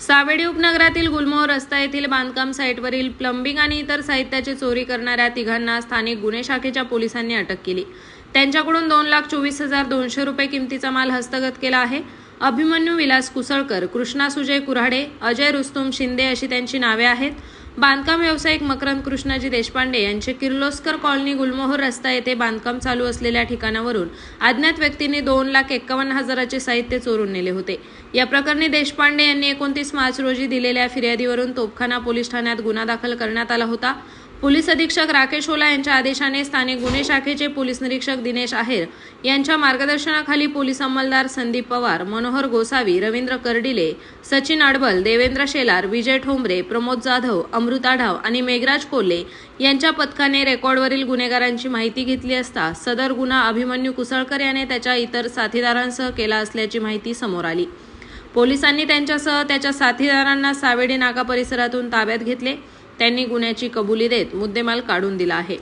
सावेडी उपनगरातील गुलमोहर रस्ता येथील बांधकाम साईटवरील प्लंबिंग आणि इतर साहित्याची चोरी करणाऱ्या तिघांना स्थानिक गुन्हे शाखेच्या पोलिसांनी अटक केली। त्यांच्याकडून 2,24,200 रुपये किमतीचा माल हस्तगत केला आहे। अभिमन्यू विलास कुसळकर, कृष्णा सुजय कुऱ्हाडे, अजय रुस्तुम शिंदे अशी त्यांची नावे आहेत। बांधकाम व्यावसायिक मकरंद कृष्णाजी देशपांडे यांचे किर्लोस्कर कॉलनी गुलमोहर रस्ता येथे बांधकाम चालू असलेल्या ठिकाणावरून अज्ञात व्यक्तींनी 2,51,000चे साहित्य चोरून नेले होते। या प्रकरणी देशपांडे यांनी 29 मार्च रोजी दिलेल्या फिर्यादीवरून तोपखाना पोलीस ठाण्यात गुन्हा दाखल करण्यात आला होता। पोलीस अधीक्षक राकेश ओला यांच्या आदेशाने स्थानिक गुन्हे शाखेचे पोलीस निरीक्षक दिनेश आहेर यांच्या मार्गदर्शनाखाली पोलीस अंमलदार संदीप पवार, मनोहर गोसावी, रवींद्र कर्डिले, सचिन अडबल, देवेंद्र शेलार, विजय ठोंबरे, प्रमोद जाधव, अमृता ढाव आणि मेघराज कोल्हे यांच्या पथकाने रेकॉर्डवरील गुन्हेगारांची माहिती घेतली असता सदर गुन्हा अभिमन्यू कुसळकर याने त्याच्या इतर साथीदारांसह केला असल्याची माहिती समोर आली। पोलिसांनी त्यांच्यासह त्याच्या साथीदारांना सावेडी नाका परिसरातून ताब्यात घेतले। त्यांनी गुन्ह्याची कबुली देत मुद्देमाल काढून दिला आहे।